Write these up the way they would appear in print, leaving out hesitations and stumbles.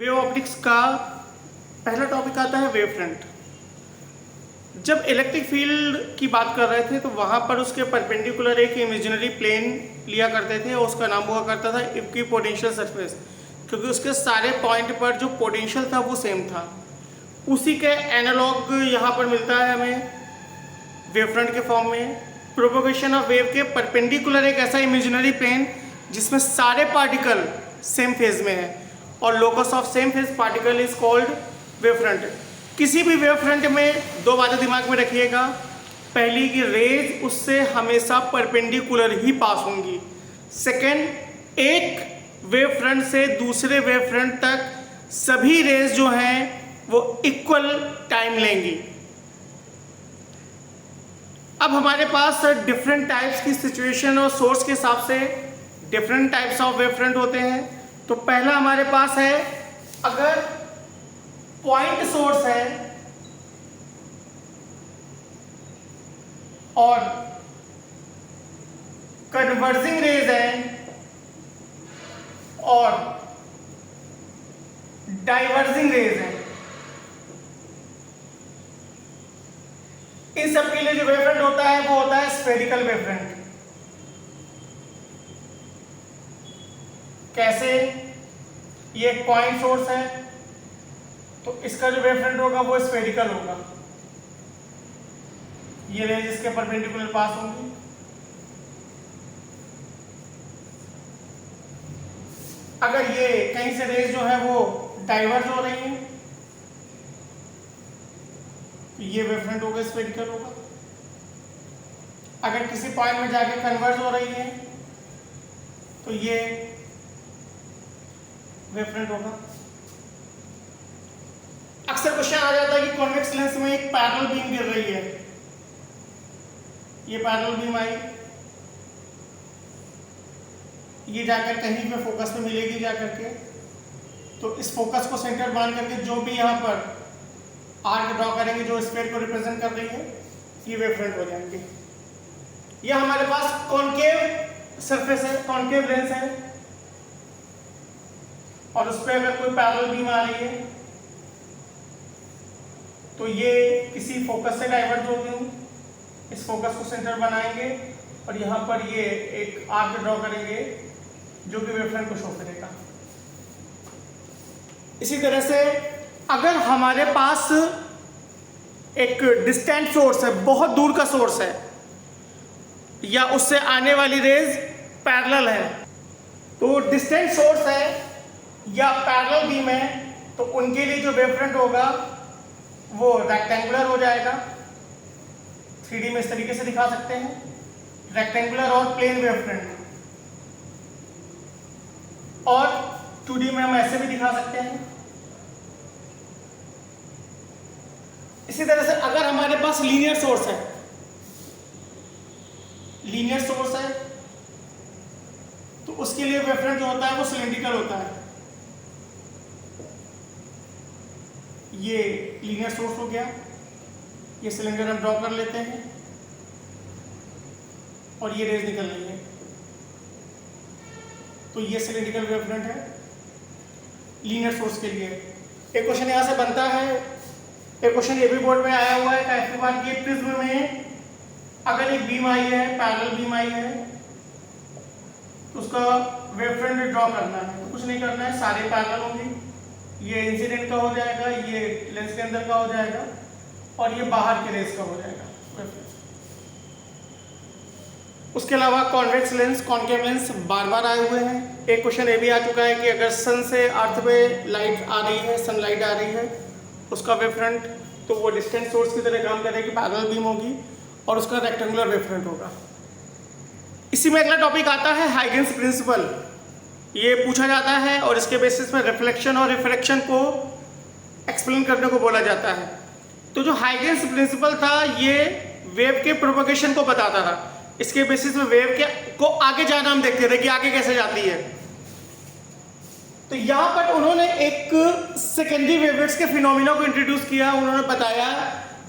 Wave optics का पहला topic आता है वेव फ्रंट। जब इलेक्ट्रिक फील्ड की बात कर रहे थे तो वहाँ पर उसके परपेंडिकुलर एक इमेजिनरी प्लेन लिया करते थे और उसका नाम हुआ करता था इक्विपोटेंशियल सरफेस, क्योंकि उसके सारे पॉइंट पर जो पोटेंशियल था वो सेम था। उसी के एनालॉग यहाँ पर मिलता है हमें वेव फ्रंट के फॉर्म में। प्रोपोगेशन ऑफ वेव के परपेंडिकुलर एक ऐसा इमेजिनरी प्लेन जिसमें सारे पार्टिकल सेम फेज में है, और locus of same phase particle is called wave front. किसी भी वेव फ्रंट में दो बातें दिमाग में रखिएगा। पहली कि रेज उससे हमेशा परपेंडिकुलर ही पास होंगी। सेकेंड, एक वेव फ्रंट से दूसरे वेव फ्रंट तक सभी रेज जो हैं वो इक्वल टाइम लेंगी। अब हमारे पास डिफरेंट टाइप्स की सिचुएशन और सोर्स के हिसाब से different types of wave front होते हैं। तो पहला हमारे पास है, अगर पॉइंट सोर्स है और कन्वर्जिंग रेज है और डाइवर्जिंग रेज है, इन सब के लिए जो वेव फ्रंट होता है वो होता है स्फेरिकल वेव फ्रंट। कैसे? ये एक पॉइंट सोर्स है तो इसका जो वेव फ्रंट होगा वो स्फेरिकल होगा। ये रेज इसके परपेंडिकुलर पास होंगी। अगर ये कहीं से रेज जो है वो डाइवर्ज हो रही है तो ये वेव फ्रंट होगा, स्फेरिकल होगा। अगर किसी पॉइंट में जाके कन्वर्ज हो रही है तो ये वेव फ्रंट होगा। अक्सर क्वेश्चन आ जाता है कि कॉन्वेक्स लेंस में एक पैरेलल बीम गिर रही है। ये पैरेलल बीम आई, ये जाकर कहीं पे फोकस पे मिलेगी जाकर के, तो इस फोकस को सेंटर मान करके जो भी यहाँ पर आर्क ड्रॉ करेंगे जो स्फीयर को रिप्रेजेंट कर रही है, ये वेव फ्रंट हो जाएंगे। यह हमारे पास कॉनकेव सरफेस है, कॉनकेव लेंस है, और उस पर अगर कोई पैरेलल बीम आ रही है तो ये किसी फोकस से डाइवर्ज होगी। इस फोकस को सेंटर बनाएंगे और यहाँ पर ये एक आर्क ड्रॉ करेंगे जो कि वेव फ्रंट को शो करेगा। इसी तरह से अगर हमारे पास एक डिस्टेंट सोर्स है, बहुत दूर का सोर्स है, या उससे आने वाली रेज पैरेलल है, तो डिस्टेंट सोर्स है या पैरेलल बीम है तो उनके लिए जो वेव फ्रंट होगा वो रेक्टेंगुलर हो जाएगा। 3D में इस तरीके से दिखा सकते हैं, रेक्टेंगुलर और प्लेन वेव फ्रंट। और 2D में हम ऐसे भी दिखा सकते हैं। इसी तरह से अगर हमारे पास लीनियर सोर्स है, लीनियर सोर्स है तो उसके लिए वेव फ्रंट जो होता है वो सिलेंड्रिकल होता है। ये लीनियर सोर्स हो गया, ये सिलेंडर हम ड्रॉ कर लेते हैं और ये रेज निकल रही है, तो ये सिलेंड्रिकल वेव फ्रंट है लीनियर सोर्स के लिए। एक क्वेश्चन यहाँ से बनता है, एक क्वेश्चन ये भी बोर्ड में आया हुआ है काफी बार कि प्रिज्म में अगर एक बीम आई है, पैरेलल बीम आई है, तो उसका वेव फ्रंट ड्रॉ करना है। तो कुछ नहीं करना है, सारे पैरेलल होंगे। ये इंसिडेंट का हो जाएगा, ये लेंस के अंदर का हो जाएगा, और ये बाहर के रेस का हो जाएगा। उसके अलावा कॉन्वेक्स लेंस, कॉनकेव लेंस बार बार आए हुए हैं। एक क्वेश्चन ये भी आ चुका है कि अगर सन से अर्थ पे लाइट आ रही है, सनलाइट आ रही है, उसका वेव फ्रंट तो वो डिस्टेंट सोर्स की तरह काम करेगी, पैरेलल बीम होगी और उसका रेक्टेंगुलर वेव फ्रंट होगा। इसी में अगला टॉपिक आता है हाइगेंस प्रिंसिपल। ये पूछा जाता है और इसके बेसिस पर रिफ्लेक्शन और रिफ्रैक्शन को एक्सप्लेन करने को बोला जाता है। तो जो हाइगेंस प्रिंसिपल था ये वेव के प्रोपगेशन को बताता था। इसके बेसिस पे वेव के को आगे जाना हम देखते थे कि आगे कैसे जाती है। तो यहाँ पर उन्होंने एक सेकेंडरी वेवलेट्स के फिनोमिना को इंट्रोड्यूस किया। उन्होंने बताया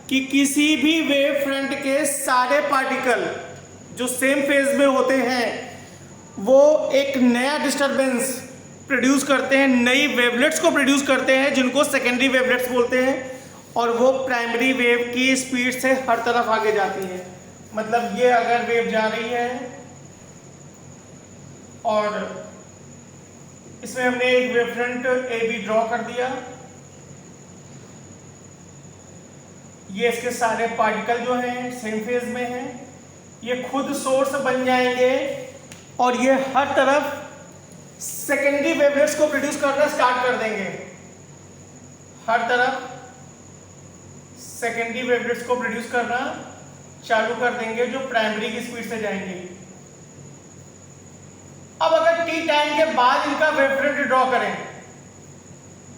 कि किसी भी वेव फ्रंट के सारे पार्टिकल जो सेम फेज में होते हैं वो एक नया डिस्टरबेंस प्रोड्यूस करते हैं, नई वेवलेट्स को प्रोड्यूस करते हैं जिनको सेकेंडरी वेवलेट्स बोलते हैं, और वो प्राइमरी वेव की स्पीड से हर तरफ आगे जाती है। मतलब ये अगर वेव जा रही है और इसमें हमने एक wave front A B draw कर दिया, ये इसके सारे पार्टिकल जो हैं सेम फेज में हैं, ये खुद सोर्स बन जाएंगे और ये हर तरफ सेकेंडरी वेवलेट्स को प्रोड्यूस करना स्टार्ट कर देंगे। हर तरफ सेकेंडरी वेवलेट्स को प्रोड्यूस करना चालू कर देंगे जो प्राइमरी की स्पीड से जाएंगे। अब अगर टी टाइम के बाद इनका वेवफ्रंट ड्रॉ करें,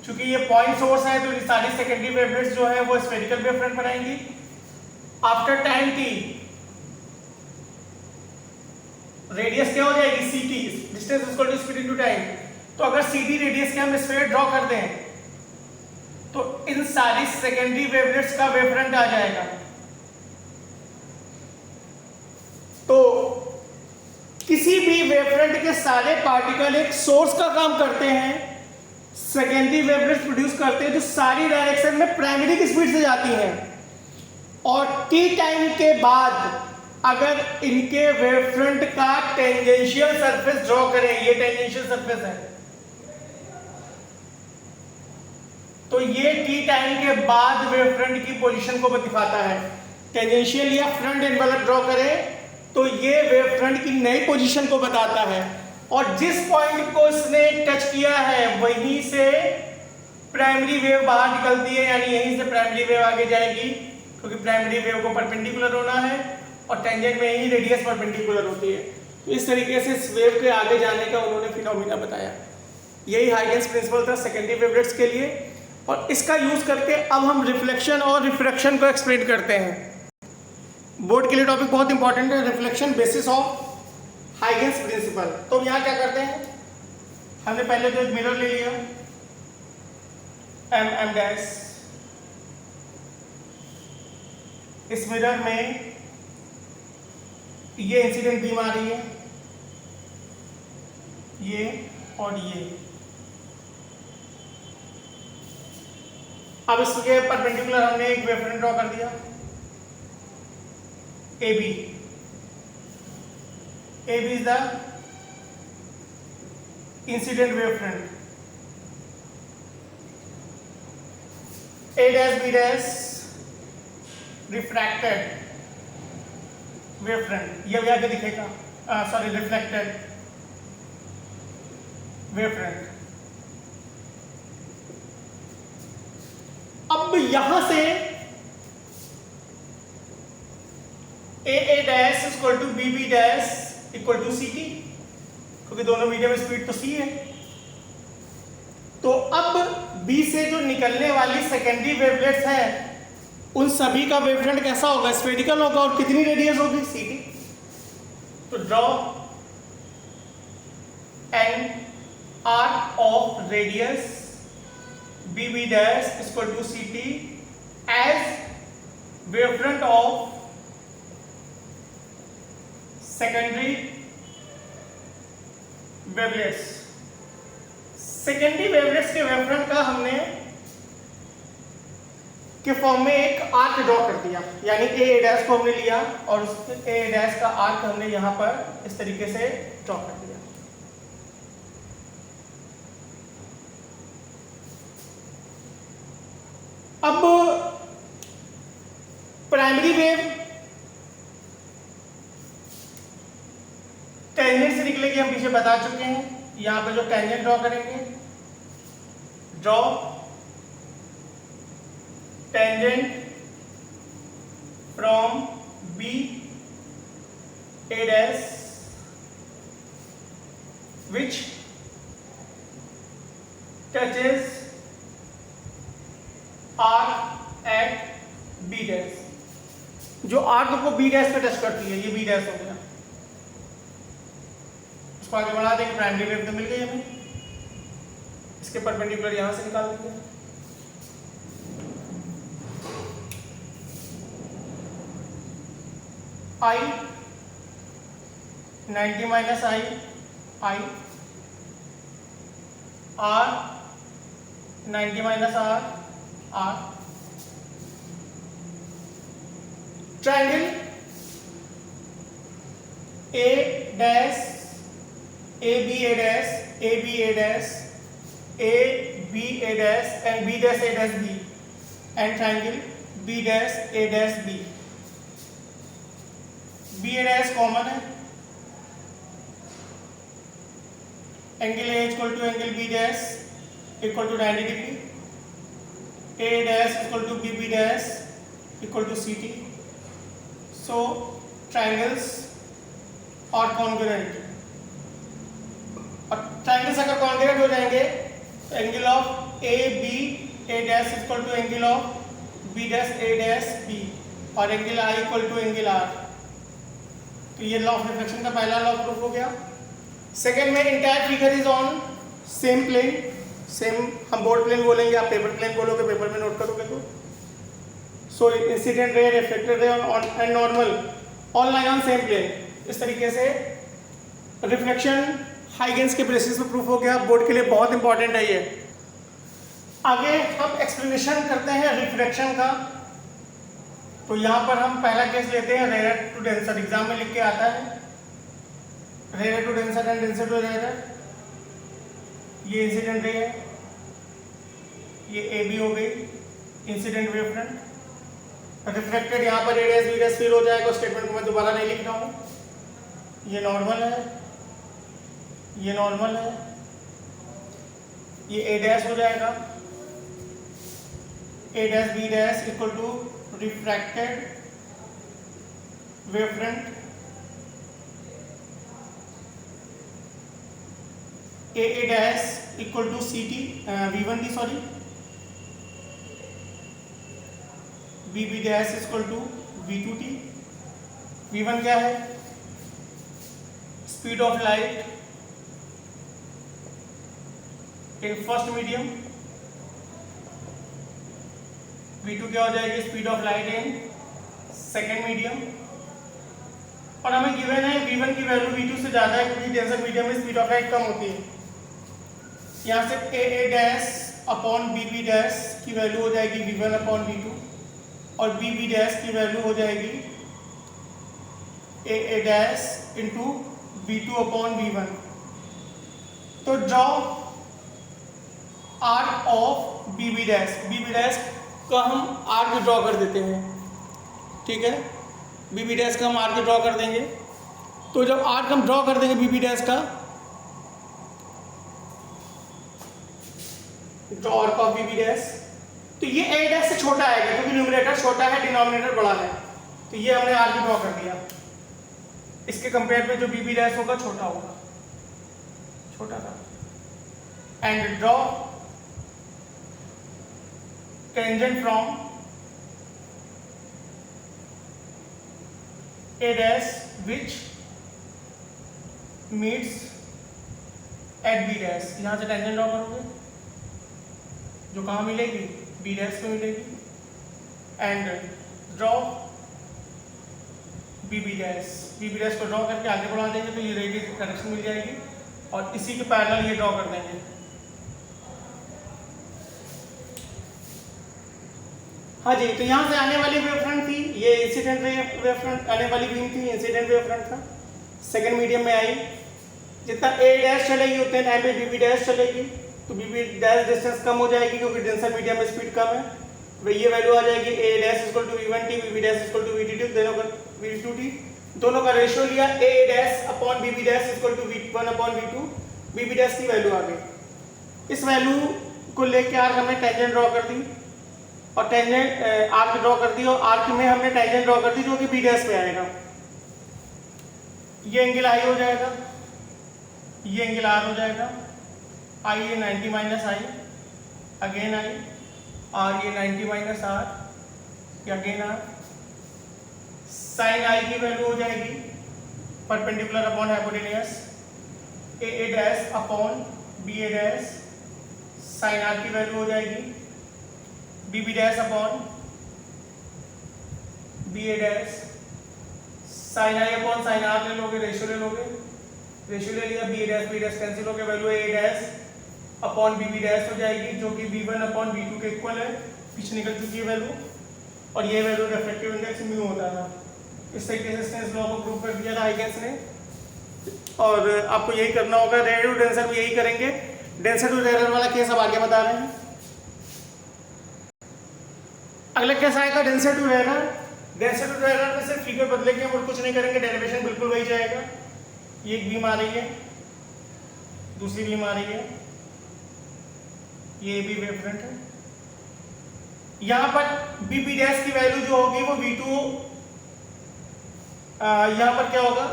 चूंकि ये पॉइंट सोर्स है तो ये सारी सेकेंडरी वेवलेट्स जो है वो स्फेरिकल वेवफ्रंट बनाएंगी। आफ्टर टाइम टी रेडियस क्या हो जाएगी, C T, distance equal to speed into time. तो अगर सी टी रेडियस के हम स्फीयर ड्रॉ कर दें तो इन सारी सेकेंडरी वेवलेट्स का वेवफ्रंट आ जाएगा। तो किसी भी वेवफ्रंट के सारे पार्टिकल एक सोर्स का काम करते हैं, सेकेंडरी वेवलेट्स प्रोड्यूस करते हैं जो सारी डायरेक्शन में प्राइमरी की स्पीड से जाती हैं, और टी टाइम के बाद अगर इनके वेवफ्रंट का टेंजेंशियल सरफेस ड्रॉ करें, ये टेंजेंशियल सरफेस है, तो ये टी टाइम के बाद वेवफ्रंट की पोजीशन को दिखाता है। टेंजेंशियल या फ्रंट एनवलप ड्रॉ करें तो ये वेवफ्रंट की नई पोजीशन को बताता है, और जिस पॉइंट को इसने टच किया है वहीं से प्राइमरी वेव बाहर निकलती है, यानी यहीं से प्राइमरी वेव आगे जाएगी, क्योंकि प्राइमरी वेव को परपेंडिकुलर होना है और टेंजेंट में ही रेडियस परपेंडिकुलर होती है। तो इस तरीके से इस वेव के आगे जाने का उन्होंने फिनोमिना बताया। यही हाइगेंस प्रिंसिपल था सेकेंडरी वेवलेट्स के लिए, और इसका यूज करके अब हम रिफ्लेक्शन और रिफ्रैक्शन को एक्सप्लेन करते हैं। बोर्ड के लिए टॉपिक बहुत इंपॉर्टेंट है, reflection basis of Huygens principle. तो यहाँ क्या करते हैं, हमने पहले तो एक मिरर ले लिया एम डैश, इस मिरर में ये इंसिडेंट बीम आ रही है, ये और ये। अब इसके परपेंडिकुलर हमने एक वेवफ्रंट ड्रॉ कर दिया AB। AB is the incident wavefront, A dash B dash refracted wavefront, ये भी आगे दिखेगा, सॉरी रिफ्लेक्टेड वेवफ्रंट। अब यहां से A dash equal to B dash equal to C T, क्योंकि दोनों मीडियम स्पीड तो सी है। तो अब बी से जो निकलने वाली सेकेंडरी वेवलेट्स हैं उन सभी का वेवफ्रंट कैसा होगा, स्फेरिकल होगा, और कितनी रेडियस होगी, सी टी। तो draw an arc of radius B B dash equal to C T as wavefront of secondary wavelets. Secondary wavelets के वेवफ्रंट का हमने के फॉर्म में एक आर्क ड्रॉ कर दिया, यानी ए डैश को हमने लिया और उस ए डैश का आर्क हमने यहां पर इस तरीके से ड्रॉ कर दिया। अब प्राइमरी वेव टेंजेंट से निकलेगी, हम पीछे बता चुके हैं। यहां पे जो टेंजेंट ड्रॉ करेंगे, draw tangent from B A dash which touches arc at B dash, जो आर्क को बी डैश पे टच करती है, ये बी डैश हो गया। उसको आगे बढ़ा देंगे, प्राइमरी वेव तो मिल गई हमें, इसके परपेंडिकुलर यहां से निकाल देंगे। I 90 minus I, I R 90 minus R R. Triangle A dash A B A dash A B A dash A B A dash and B dash A dash B and triangle B dash A dash B. B A dash common है, angle A equal to angle B dash equal to 90 degree, A dash equal to B B dash equal to C T. So triangles और congruent, और triangles अगर congruent हो जाएंगे तो angle of A B A dash equal to angle of B dash A dash B और angle I equal to angle R. तो ये law of reflection का पहला लॉ प्रूफ हो गया। सेकेंड में entire figure is on same plane, same हम board plane बोलेंगे, आप पेपर प्लेन बोलोगे, पेपर में नोट करोगे तो। So incident ray, reflected ray and normal all line on same plane. इस तरीके से रिफ्लेक्शन हाइगेंस के बेसिस पे प्रूफ हो गया। बोर्ड के लिए बहुत इंपॉर्टेंट है ये। आगे हम एक्सप्लेनेशन करते हैं रिफ्लेक्शन का। तो यहाँ पर हम पहला केस लेते हैं रेयर टू डेंसर, एग्जाम में लिख के आता है rare to denser and denser to rare. ये इंसिडेंट रे है, ये ए बी हो गई इंसिडेंट वेव फ्रंट। रिफ्लेक्टेड यहाँ पर ए डैश बी डैश फिर हो जाएगा, स्टेटमेंट को मैं दोबारा नहीं लिख रहा हूँ। ये नॉर्मल है, ये नॉर्मल है, ये ए डैश हो जाएगा, A dash B dash equal to refracted wave front, A dash equal to C T v one T sorry, B B dash equal to v two T. V one क्या है? Speed of light in first medium. v2 क्या हो जाएगी? Speed of light in second medium. और हमें given है v1 की value v2 से ज्यादा है क्योंकि डेंसर मीडियम में स्पीड ऑफ लाइट कम होती है। यहाँ से A dash upon B B dash की वैल्यू हो जाएगी v1 अपॉन v2 और बी बी डैश की वैल्यू हो जाएगी A dash into v2 upon v1। तो draw arc of B B dash, B B dash का हम आर्क ड्रॉ कर देते हैं, ठीक है। बी बी डैश का हम आर्क ड्रॉ कर देंगे। तो जब आर्क हम ड्रॉ कर देंगे बी बी डैश का, draw arc of B B dash, तो ये ए डैश से छोटा आएगा क्योंकि न्यूमरेटर छोटा है, डिनोमिनेटर बड़ा है। तो ये हमने आर्क ड्रॉ कर दिया। इसके कंपेयर में जो बी बी डैश होगा छोटा होगा, छोटा था। And draw tangent from a dash which meets at b dash। यहाँ से टेंजेंट ड्रॉ करोगे जो कहाँ मिलेगी? b dash पे मिलेगी। And draw b b dash को ड्रॉ करके आगे बढ़ा देंगे तो ये रेडियस करेक्शन मिल जाएगी और इसी के पैरेलल ये ड्रॉ कर देंगे। हाँ जी, तो यहाँ से आने वाली वेव फ्रंट थी, ये इंसिडेंट वेव फ्रंट आने वाली बीम थी, इंसिडेंट वेव फ्रंट था। सेकंड मीडियम में आई, जितना ए डैश चलेगी उतने टाइम पे बी बी डैश चलेगी, तो बी बी डैश डिस्टेंस कम हो जाएगी क्योंकि डेंसर मीडियम में स्पीड कम है। वही ये वैल्यू आ जाएगी A dash equal to v1 T, B B dash equal to v2 T, दोनों का v2 टी, दोनों का रेशियो लिया, A dash upon B B dash equal to v1 upon v2, B B dash की value आ गई। इस value को लेके आर्क हमने टेंजेंट ड्रॉ कर दी और टेंजेंट आर्क ड्रॉ कर दी और आर्क में हमने टेंजेंट ड्रॉ कर दी जो कि बी डैश पे आएगा। ये एंगल आई हो जाएगा, ये एंगल आर हो जाएगा। आई ये 90 minus I, again I, R ये 90 माइनस आर, ये अगेन आर। साइन आई की वैल्यू हो जाएगी perpendicular upon hypotenuse, A dash upon B A dash. Sine R की वैल्यू हो जाएगी B B dash upon B A dash. Sine I upon sine R ले लोगे, ratio ले लोगे, रेशियो ले लिया, B A dash B dash cancel हो गया, value A dash upon B B dash हो जाएगी, जो कि V1 अपॉन V2 के इक्वल है, पीछे निकल चुकी है वैल्यू, और ये वैल्यू रिफ्रैक्टिव इंडेक्स म्यू होता था। इस तरीके से इसने इस लॉ को प्रूव कर दिया था हाइगेंस ने, और आपको यही करना होगा। रेयर टू डेंसर भी यही करेंगे। डेंसर टू रेयर वाला केस अब आगे बता रहे हैं। अगला केस आएगा denser to rare. Denser to rare में सिर्फ फिगर बदलेंगे और कुछ नहीं करेंगे, डेरिवेशन बिल्कुल वही जाएगा। ये एक बीम आ रही है, दूसरी बीम आ रही है, ये भी वेव फ्रंट है। यहां पर बी बी डैश की वैल्यू जो होगी वो V2, यहां पर क्या होगा,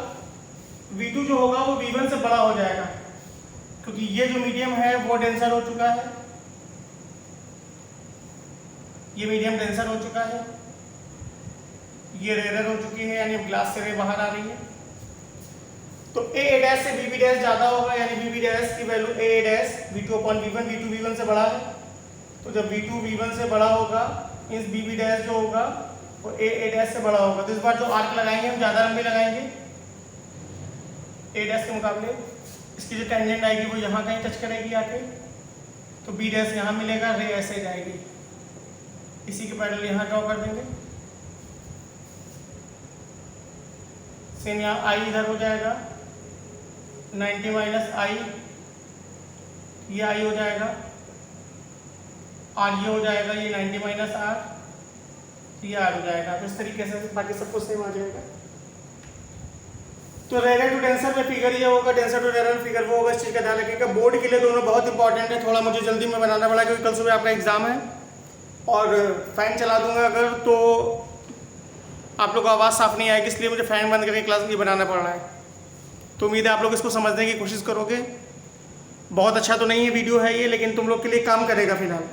V2 जो होगा वो V1 से बड़ा हो जाएगा, क्योंकि ये जो मीडियम है वो डेंसर हो चुका है, ये मीडियम डेंसर हो चुका है, ये रेयर हो चुकी है, यानी ग्लास से रे बाहर आ रही है। तो ए डैश से बी बी डैश ज्यादा होगा, यानी बी बी डैश की value A dash V2 upon V1, V2 V1 से बड़ा है। तो जब V2 V1 से बड़ा होगा, इस बी बी डैश जो होगा वो ए डैश से बड़ा होगा। तो इस बार जो आर्क लगाएंगे हम ज्यादा लंबी लगाएंगे ए डैश के मुकाबले। इसकी जो टेंजेंट आएगी वो यहाँ कहीं टच करेगी आके, तो बी डैश यहाँ मिलेगा, रे ऐसे जाएगी, इसी के पैरेलल यहाँ ड्रॉ कर देंगे। सेम यहाँ आई इधर हो जाएगा, 90 माइनस आई, ये आई हो जाएगा, आर ये हो जाएगा, ये 90 माइनस आर, ये आर हो जाएगा। तो इस तरीके से बाकी सब कुछ सेम आ जाएगा। तो रेयर टू डेंसर में फिगर ये होगा, डेंसर टू रेयर में फिगर वो होगा। इस चीज़ का ध्यान रखिएगा। बोर्ड के लिए दोनों बहुत इंपॉर्टेंट है। थोड़ा मुझे जल्दी में बनाना पड़ा क्योंकि कल सुबह आपका एग्जाम है, और फैन चला दूंगा अगर तो आप लोग को आवाज़ साफ नहीं आएगी, इसलिए मुझे फैन बंद करके क्लास ये बनाना पड़ रहा है। तो उम्मीद है आप लोग इसको समझने की कोशिश करोगे। बहुत अच्छा तो नहीं है वीडियो है ये, लेकिन तुम लोग के लिए काम करेगा फिलहाल।